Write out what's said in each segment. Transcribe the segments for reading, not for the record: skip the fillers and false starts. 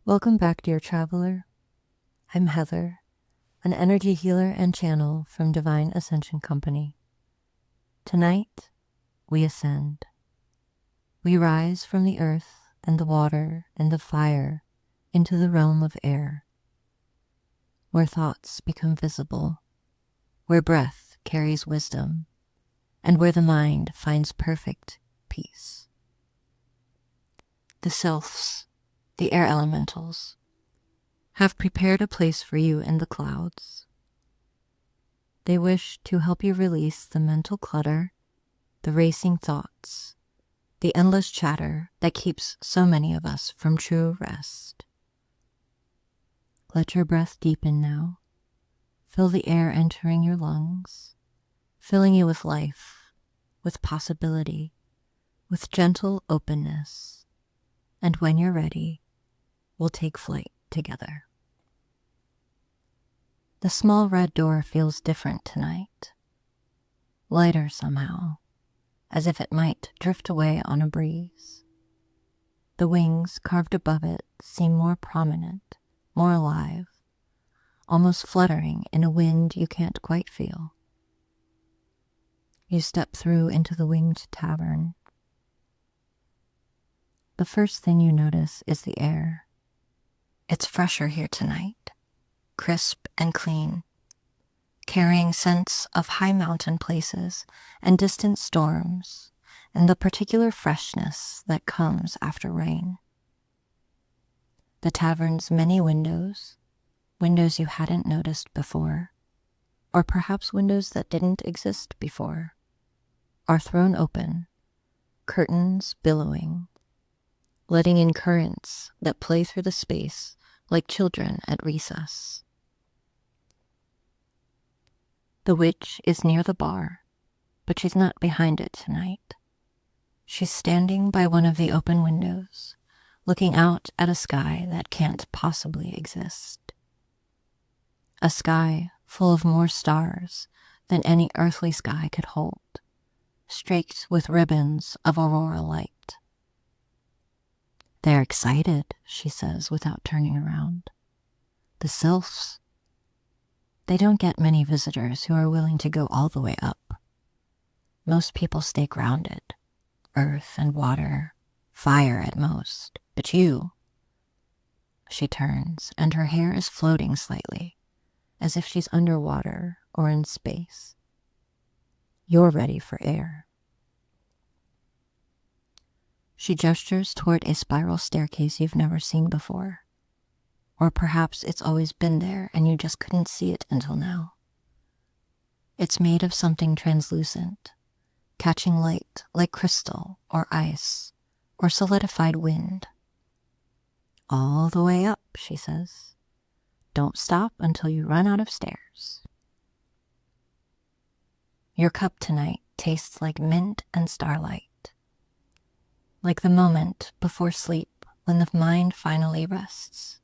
Welcome back, dear traveler. I'm Heather, an energy healer and channel from Divine Ascension Company. Tonight, we ascend. We rise from the earth and the water and the fire into the realm of air, where thoughts become visible, where breath carries wisdom, and where the mind finds perfect peace. The Sylphs, the air elementals, have prepared a place for you in the clouds. They wish to help you release the mental clutter, the racing thoughts, the endless chatter that keeps so many of us from true rest. Let your breath deepen now. Feel the air entering your lungs, filling you with life, with possibility, with gentle openness. And when you're ready, we'll take flight together. The small red door feels different tonight, lighter somehow, as if it might drift away on a breeze. The wings carved above it seem more prominent, more alive, almost fluttering in a wind you can't quite feel. You step through into the Winged Tavern. The first thing you notice is the air. It's fresher here tonight, crisp and clean, carrying scents of high mountain places and distant storms and the particular freshness that comes after rain. The tavern's many windows you hadn't noticed before, or perhaps windows that didn't exist before, are thrown open, curtains billowing, letting in currents that play through the space like children at recess. The witch is near the bar, but she's not behind it tonight. She's standing by one of the open windows, looking out at a sky that can't possibly exist. A sky full of more stars than any earthly sky could hold, streaked with ribbons of aurora light. They're excited, she says without turning around. The Sylphs, they don't get many visitors who are willing to go all the way up. Most people stay grounded, earth and water, fire at most. But you, she turns, and her hair is floating slightly, as if she's underwater or in space. You're ready for air. She gestures toward a spiral staircase you've never seen before. Or perhaps it's always been there and you just couldn't see it until now. It's made of something translucent, catching light like crystal or ice or solidified wind. All the way up, she says. Don't stop until you run out of stairs. Your cup tonight tastes like mint and starlight, like the moment before sleep when the mind finally rests.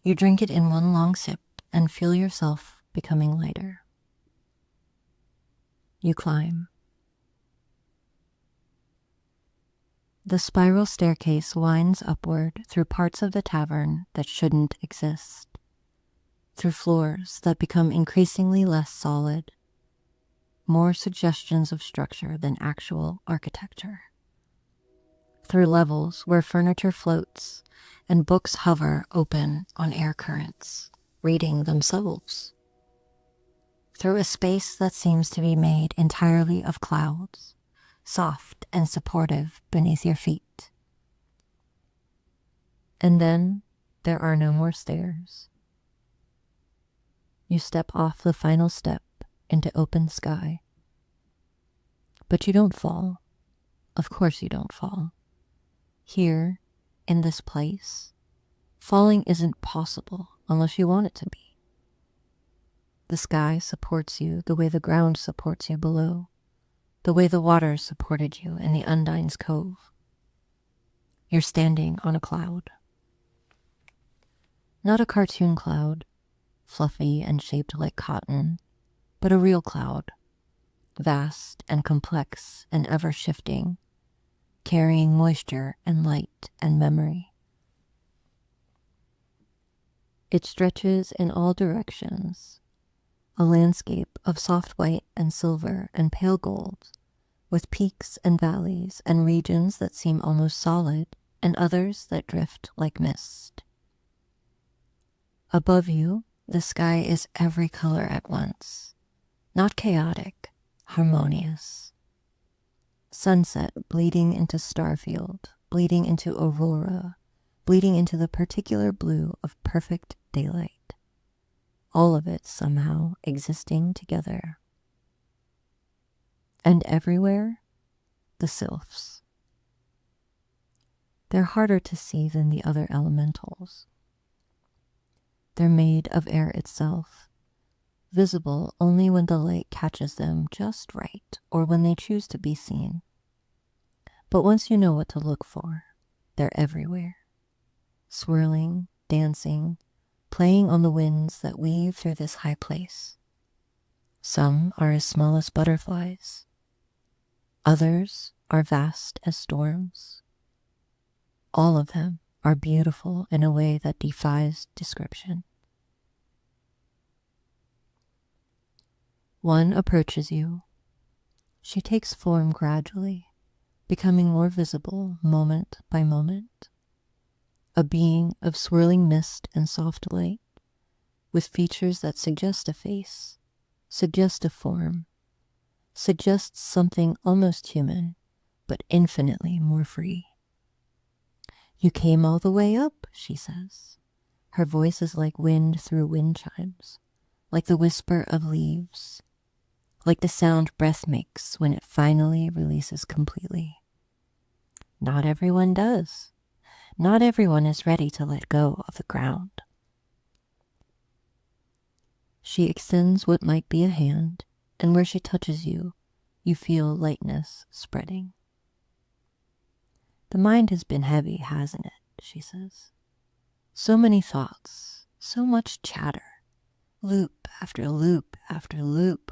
You drink it in one long sip and feel yourself becoming lighter. You climb. The spiral staircase winds upward through parts of the tavern that shouldn't exist, through floors that become increasingly less solid, more suggestions of structure than actual architecture, through levels where furniture floats and books hover open on air currents, reading themselves, through a space that seems to be made entirely of clouds, soft and supportive beneath your feet. And then there are no more stairs. You step off the final step into open sky. But you don't fall. Of course you don't fall. Here, in this place, falling isn't possible unless you want it to be. The sky supports you the way the ground supports you below, the way the water supported you in the Undine's Cove. You're standing on a cloud. Not a cartoon cloud, fluffy and shaped like cotton, but a real cloud, vast and complex and ever-shifting, carrying moisture and light and memory. It stretches in all directions, a landscape of soft white and silver and pale gold, with peaks and valleys and regions that seem almost solid and others that drift like mist. Above you, the sky is every color at once, not chaotic, harmonious. Sunset bleeding into starfield, bleeding into aurora, bleeding into the particular blue of perfect daylight. All of it somehow existing together. And everywhere, the sylphs. They're harder to see than the other elementals. They're made of air itself, visible only when the light catches them just right or when they choose to be seen. But once you know what to look for, they're everywhere, swirling, dancing, playing on the winds that weave through this high place. Some are as small as butterflies. Others are vast as storms. All of them are beautiful in a way that defies description. One approaches you. She takes form gradually, becoming more visible moment by moment. A being of swirling mist and soft light, with features that suggest a face, suggest a form, suggests something almost human, but infinitely more free. You came all the way up, she says. Her voice is like wind through wind chimes, like the whisper of leaves, like the sound breath makes when it finally releases completely. Not everyone does. Not everyone is ready to let go of the ground. She extends what might be a hand, and where she touches you, you feel lightness spreading. The mind has been heavy, hasn't it? She says. So many thoughts, so much chatter, loop after loop after loop,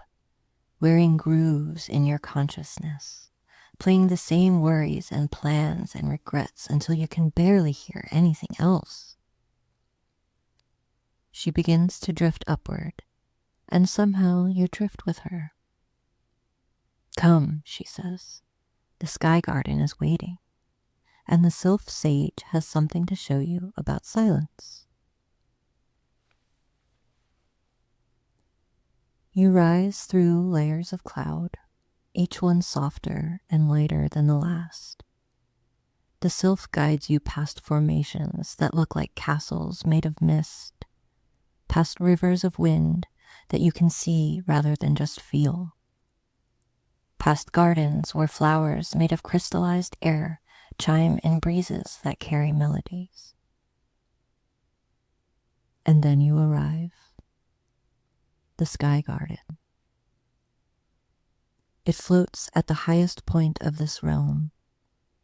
wearing grooves in your consciousness, playing the same worries and plans and regrets until you can barely hear anything else. She begins to drift upward, and somehow you drift with her. Come, she says, the sky garden is waiting, and the Sylph Sage has something to show you about silence. You rise through layers of cloud, each one softer and lighter than the last. The sylph guides you past formations that look like castles made of mist, past rivers of wind that you can see rather than just feel, past gardens where flowers made of crystallized air chime in breezes that carry melodies. And then you arrive. The sky garden. It floats at the highest point of this realm,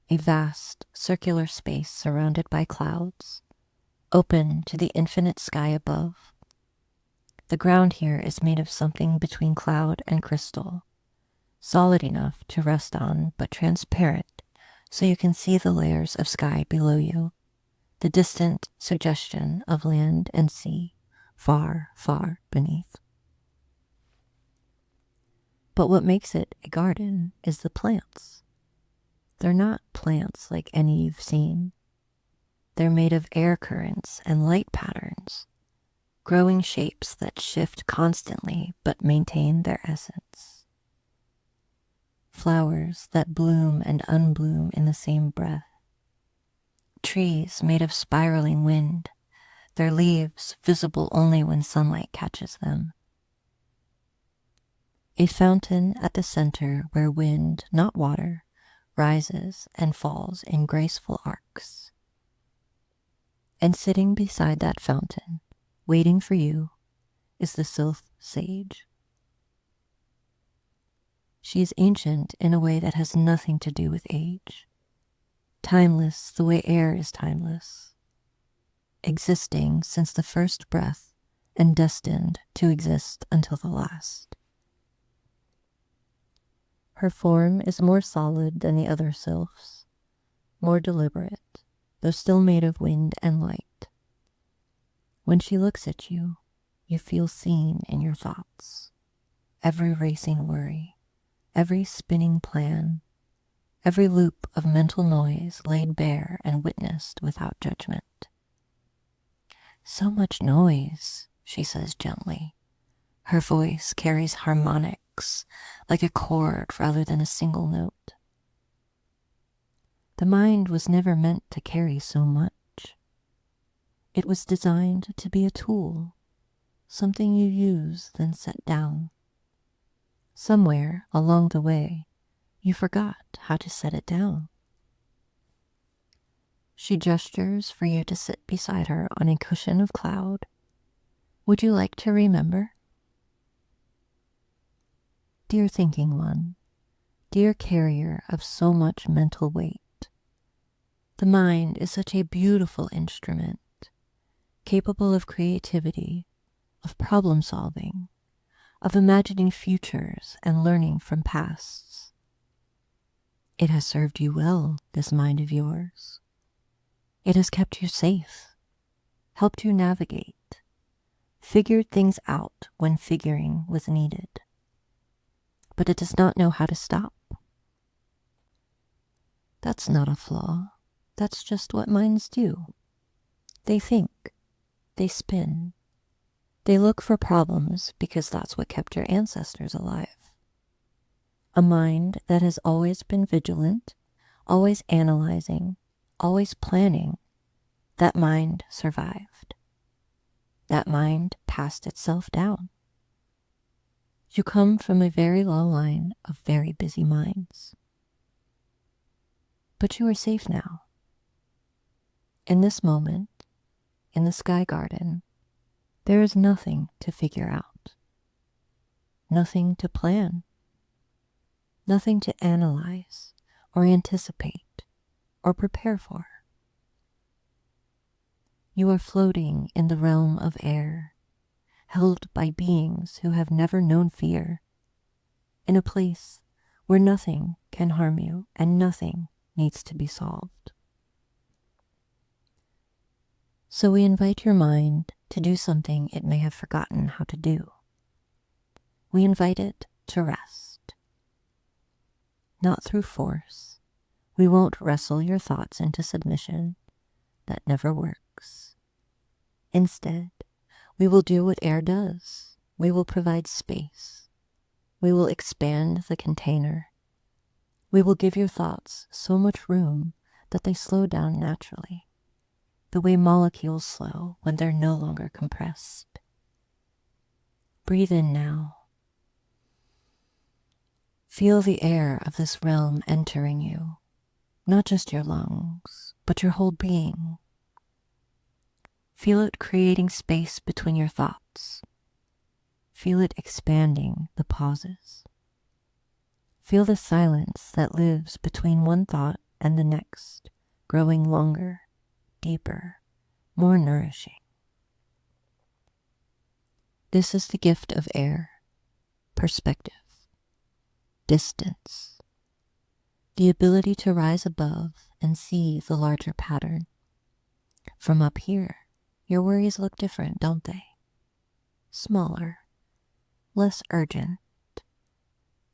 a vast circular space surrounded by clouds, open to the infinite sky above. The ground here is made of something between cloud and crystal, solid enough to rest on but transparent so you can see the layers of sky below you, the distant suggestion of land and sea far, far beneath. But what makes it a garden is the plants. They're not plants like any you've seen. They're made of air currents and light patterns, growing shapes that shift constantly but maintain their essence. Flowers that bloom and unbloom in the same breath. Trees made of spiraling wind, their leaves visible only when sunlight catches them. A fountain at the center where wind, not water, rises and falls in graceful arcs. And sitting beside that fountain, waiting for you, is the Sylph Sage. She is ancient in a way that has nothing to do with age, timeless the way air is timeless, existing since the first breath and destined to exist until the last. Her form is more solid than the other sylphs, more deliberate, though still made of wind and light. When she looks at you, you feel seen in your thoughts. Every racing worry, every spinning plan, every loop of mental noise laid bare and witnessed without judgment. "So much noise," she says gently. Her voice carries harmonics like a chord rather than a single note. The mind was never meant to carry so much. It was designed to be a tool, something you use then set down. Somewhere along the way, you forgot how to set it down. She gestures for you to sit beside her on a cushion of cloud. Would you like to remember? Dear thinking one, dear carrier of so much mental weight, the mind is such a beautiful instrument, capable of creativity, of problem solving, of imagining futures and learning from pasts. It has served you well, this mind of yours. It has kept you safe, helped you navigate, figured things out when figuring was needed. But it does not know how to stop. That's not a flaw. That's just what minds do. They think, they spin, they look for problems because that's what kept your ancestors alive. A mind that has always been vigilant, always analyzing, always planning, that mind survived. That mind passed itself down. You come from a very long line of very busy minds. But you are safe now. In this moment, in the sky garden, there is nothing to figure out, nothing to plan, nothing to analyze or anticipate or prepare for. You are floating in the realm of air, held by beings who have never known fear, in a place where nothing can harm you and nothing needs to be solved. So we invite your mind to do something it may have forgotten how to do. We invite it to rest. Not through force. We won't wrestle your thoughts into submission. That never works. Instead, we will do what air does. We will provide space. We will expand the container. We will give your thoughts so much room that they slow down naturally, the way molecules slow when they're no longer compressed. Breathe in now. Feel the air of this realm entering you, not just your lungs, but your whole being. Feel it creating space between your thoughts. Feel it expanding the pauses. Feel the silence that lives between one thought and the next, growing longer, deeper, more nourishing. This is the gift of air, perspective, distance, the ability to rise above and see the larger pattern. From up here, your worries look different, don't they? Smaller, less urgent,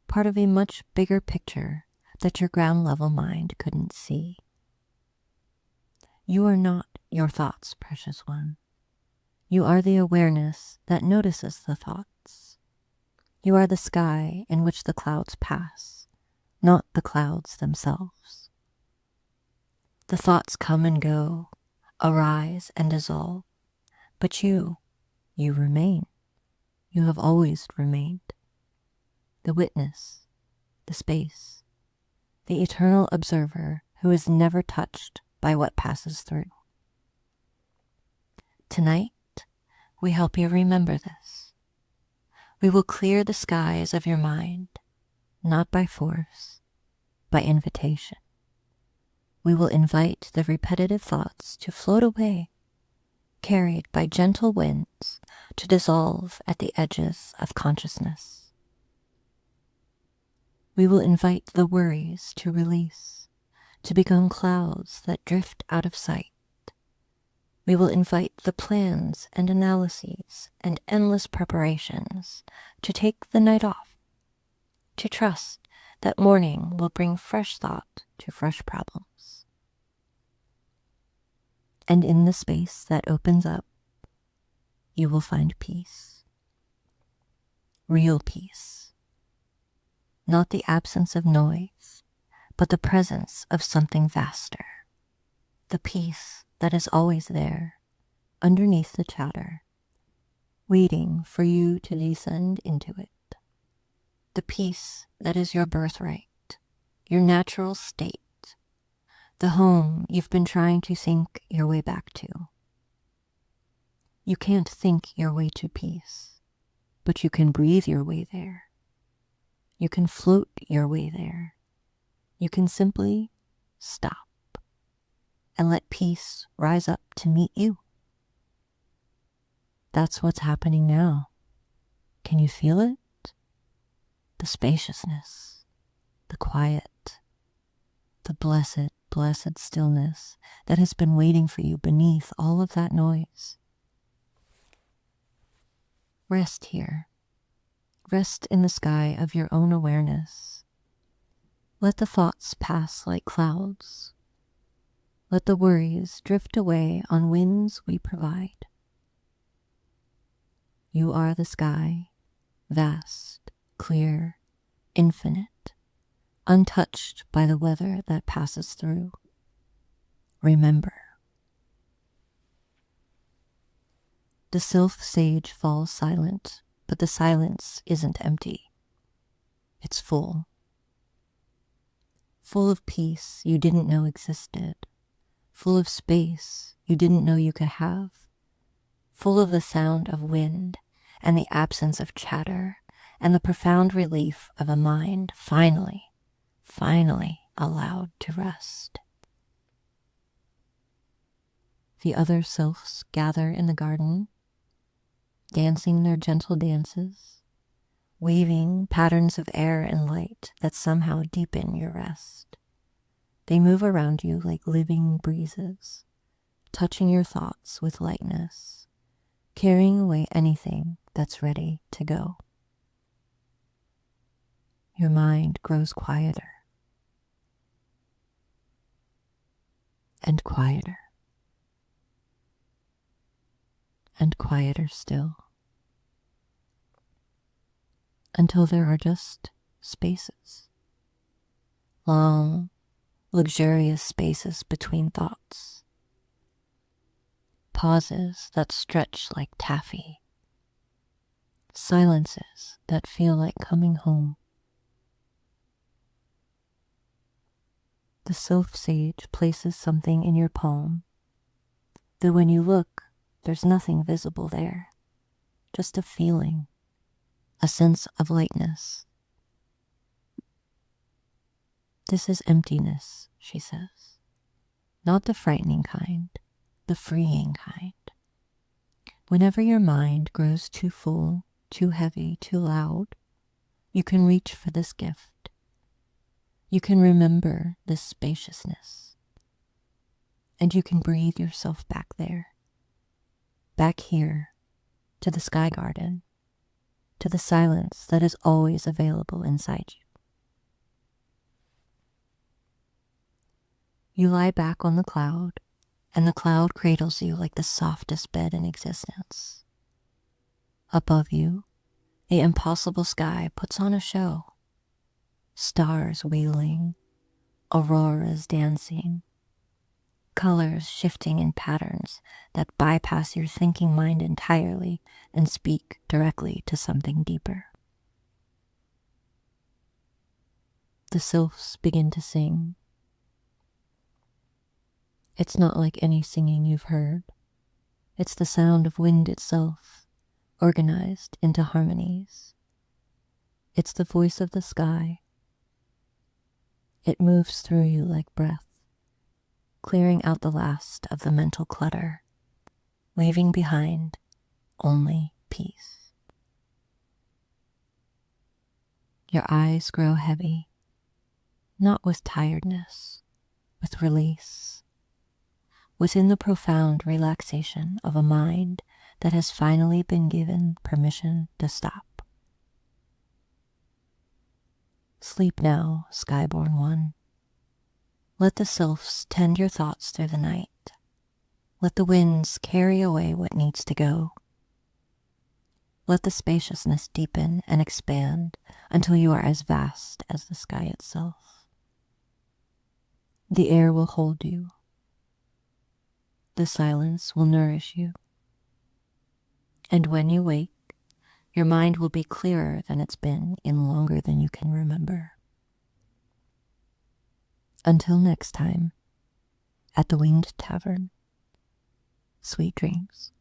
part of a much bigger picture that your ground level mind couldn't see. You are not your thoughts, precious one. You are the awareness that notices the thoughts. You are the sky in which the clouds pass, not the clouds themselves. The thoughts come and go, arise and dissolve, but you remain. You have always remained. The witness, the space, the eternal observer who is never touched by what passes through. Tonight, we help you remember this. We will clear the skies of your mind, not by force, by invitation. We will invite the repetitive thoughts to float away, carried by gentle winds to dissolve at the edges of consciousness. We will invite the worries to release, to become clouds that drift out of sight, We will invite the plans and analyses and endless preparations to take the night off, to trust that morning will bring fresh thought to fresh problems. And in the space that opens up, you will find peace. Real peace. Not the absence of noise, but the presence of something vaster. The peace that is always there, underneath the chatter, waiting for you to descend into it. The peace that is your birthright, your natural state, the home you've been trying to think your way back to. You can't think your way to peace, but you can breathe your way there. You can float your way there. You can simply stop and let peace rise up to meet you. That's what's happening now. Can you feel it? The spaciousness, the quiet, the blessed, blessed stillness that has been waiting for you beneath all of that noise. Rest here. Rest in the sky of your own awareness. Let the thoughts pass like clouds. Let the worries drift away on winds we provide. You are the sky, vast, clear, infinite, untouched by the weather that passes through. Remember. The Sylph Sage falls silent, but the silence isn't empty. It's full. Full of peace you didn't know existed. Full of space you didn't know you could have. Full of the sound of wind and the absence of chatter and the profound relief of a mind finally allowed to rest. The other sylphs gather in the garden, dancing their gentle dances, weaving patterns of air and light that somehow deepen your rest. They move around you like living breezes, touching your thoughts with lightness, carrying away anything that's ready to go. Your mind grows quieter and quieter and quieter still, until there are just spaces, long, luxurious spaces between thoughts, pauses that stretch like taffy, silences that feel like coming home. The Sylph Sage places something in your palm, though when you look, there's nothing visible there, just a feeling, a sense of lightness. This is emptiness, she says, not the frightening kind, the freeing kind. Whenever your mind grows too full, too heavy, too loud, you can reach for this gift. You can remember this spaciousness, and you can breathe yourself back there, back here, to the sky garden, to the silence that is always available inside you. You lie back on the cloud, and the cloud cradles you like the softest bed in existence. Above you, the impossible sky puts on a show. Stars wheeling, auroras dancing, colors shifting in patterns that bypass your thinking mind entirely and speak directly to something deeper. The sylphs begin to sing. It's not like any singing you've heard. It's the sound of wind itself, organized into harmonies. It's the voice of the sky. It moves through you like breath, clearing out the last of the mental clutter, leaving behind only peace. Your eyes grow heavy, not with tiredness, with release. within the profound relaxation of a mind that has finally been given permission to stop. Sleep now, skyborn one. Let the sylphs tend your thoughts through the night. Let the winds carry away what needs to go. Let the spaciousness deepen and expand until you are as vast as the sky itself. The air will hold you. The silence will nourish you. And when you wake, your mind will be clearer than it's been in longer than you can remember. Until next time, at the Winged Tavern, sweet dreams.